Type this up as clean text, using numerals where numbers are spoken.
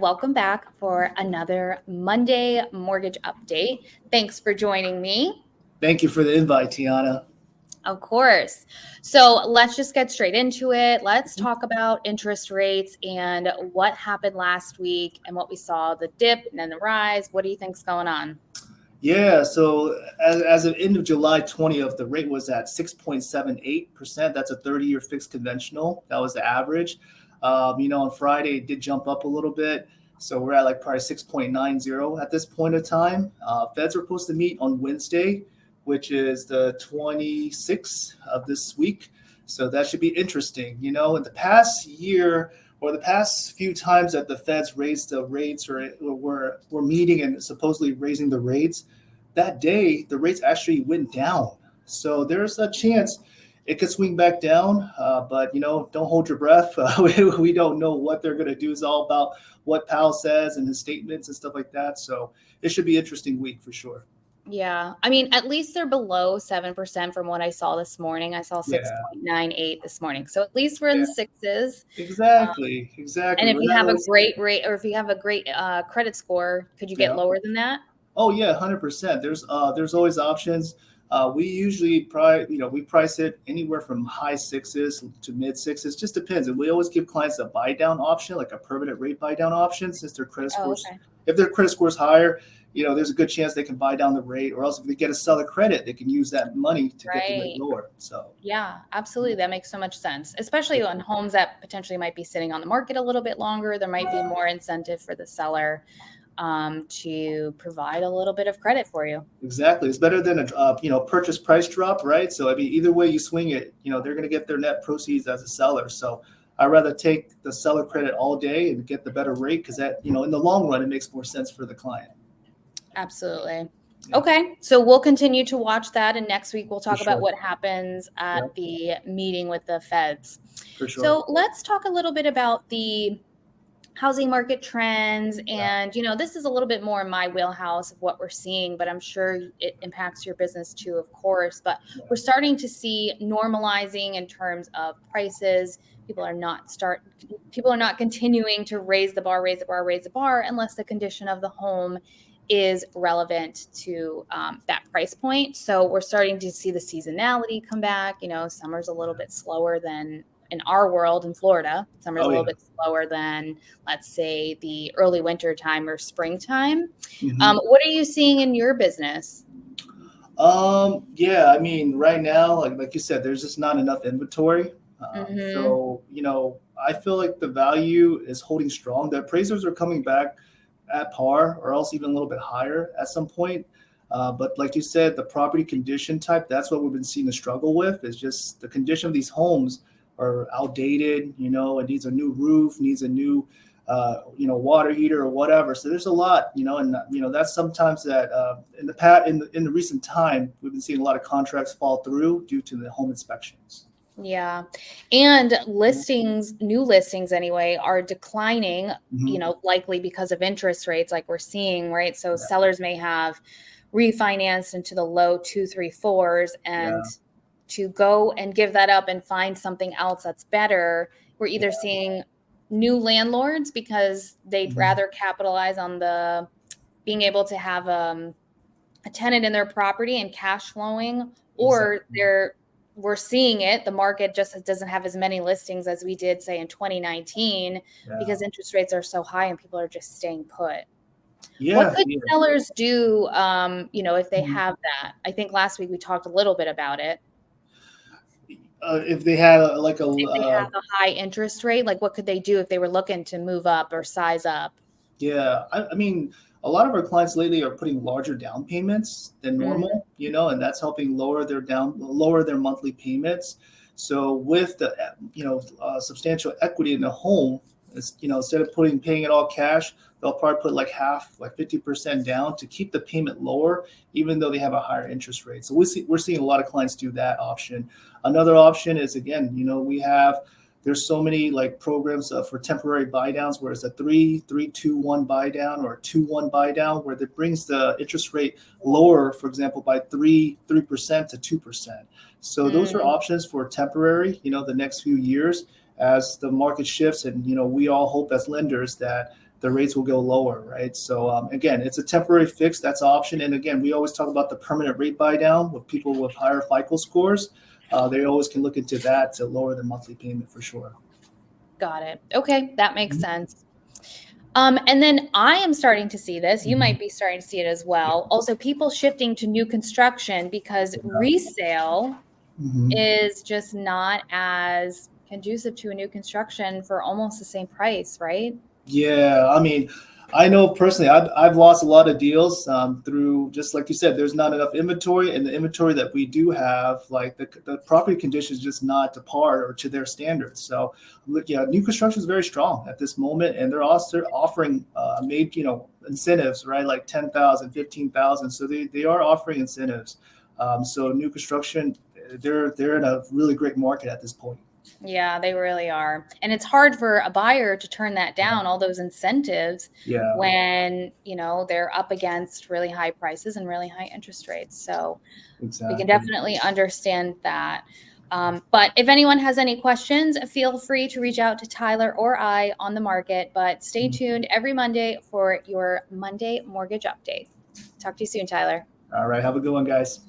Welcome back for another Monday mortgage update. Thanks for joining me. Thank you for the invite, Tiana. Of course. So let's just get straight into it. Let's talk about interest rates and what happened last week and what we saw, the dip and then the rise. What do you think's going on? Yeah, so as of end of July 20th, the rate was at 6.78%. That's a 30-year fixed conventional. That was the average. On Friday, it did jump up a little bit. So we're at like probably 6.90 at this point in time. Feds are supposed to meet on Wednesday, which is the 26th of this week. So that should be interesting. In the past year or the past few times that the Feds raised the rates or were meeting and supposedly raising the rates, that day the rates actually went down. So there's a chance it could swing back down, but don't hold your breath. We don't know what they're going to do. It's all about what Powell says and his statements and stuff like that. So it should be an interesting week for sure. Yeah. I mean, at least they're below 7% from what I saw this morning. I saw 6.98 this morning. So at least we're in the sixes. Exactly. And if you have a great rate or if you have a great credit score, could you get lower than that? Oh yeah, 100%. There's always options. We usually we price it anywhere from high sixes to mid sixes. Just depends. And we always give clients a buy down option, like a permanent rate buy down option, since their credit scores. Okay. If their credit score is higher, there's a good chance they can buy down the rate, or else if they get a seller credit, they can use that money to get the rate lower. So yeah, absolutely. That makes so much sense, especially on homes that potentially might be sitting on the market a little bit longer. There might be more incentive for the seller to provide a little bit of credit for you. Exactly. It's better than a purchase price drop, right? So I mean, either way you swing it, they're going to get their net proceeds as a seller. So I'd rather take the seller credit all day and get the better rate, because that, in the long run, it makes more sense for the client. Absolutely. Yeah. Okay. So we'll continue to watch that. And next week, we'll talk about what happens at the meeting with the Feds. For sure. So let's talk a little bit about the housing market trends. And, this is a little bit more in my wheelhouse of what we're seeing, but I'm sure it impacts your business too, of course. But we're starting to see normalizing in terms of prices. People are not continuing to raise the bar unless the condition of the home is relevant to that price point. So we're starting to see the seasonality come back. Summer's a little bit slower than in our world in Florida. Summer's a little bit slower than, let's say, the early winter time or springtime. Mm-hmm. What are you seeing in your business? Yeah, I mean, right now, like you said, there's just not enough inventory. So, I feel like the value is holding strong. The appraisers are coming back at par or else even a little bit higher at some point. But like you said, the property condition type, that's what we've been seeing a struggle with, is just the condition of these homes are outdated, it needs a new roof, needs a new, water heater or whatever. So there's a lot, and, that's sometimes that in the recent time, we've been seeing a lot of contracts fall through due to the home inspections. Yeah. And new listings anyway, are declining, likely because of interest rates like we're seeing, right? So sellers may have refinanced into the low 2, 3, 4s and to go and give that up and find something else that's better. We're either seeing new landlords because they'd rather capitalize on the being able to have a tenant in their property and cash flowing, or we're seeing it. The market just doesn't have as many listings as we did, say, in 2019 because interest rates are so high and people are just staying put. What could sellers do, if they have that? I think last week we talked a little bit about it. If they had a high interest rate, like what could they do if they were looking to move up or size up? Yeah, I mean, a lot of our clients lately are putting larger down payments than normal, and that's helping lower their monthly payments. So with the, substantial equity in the home, instead of paying it all cash, they'll probably put like half, like 50% down to keep the payment lower, even though they have a higher interest rate. So we're seeing a lot of clients do that option. Another option is, again, there's so many like programs for temporary buy downs, where it's a 3-2-1 buy down or a 2-1 buy down, where it brings the interest rate lower, for example, by 3% to 2%. So those are options for temporary, the next few years as the market shifts. And, we all hope as lenders that the rates will go lower, right? So again, it's a temporary fix. That's an option. And again, we always talk about the permanent rate buy down with people with higher FICO scores. They always can look into that to lower their monthly payment for sure. Got it. Okay, that makes sense. And then I am starting to see this. You might be starting to see it as well. Also, people shifting to new construction because resale is just not as conducive to a new construction for almost the same price, right? Yeah, I mean, I know personally, I've lost a lot of deals through, just like you said, there's not enough inventory, and the inventory that we do have, like the property condition is just not to par or to their standards. So, look, yeah, new construction is very strong at this moment, and they're also offering incentives, right? Like 10,000, 15,000. So they are offering incentives. So new construction, they're in a really great market at this point. Yeah, they really are. And it's hard for a buyer to turn that down, all those incentives, Yeah, when, they're up against really high prices and really high interest rates. So we can exactly. definitely understand that. But if anyone has any questions, feel free to reach out to Tyler or I on the market. But stay tuned every Monday for your Monday mortgage update. Talk to you soon, Tyler. All right, have a good one, guys.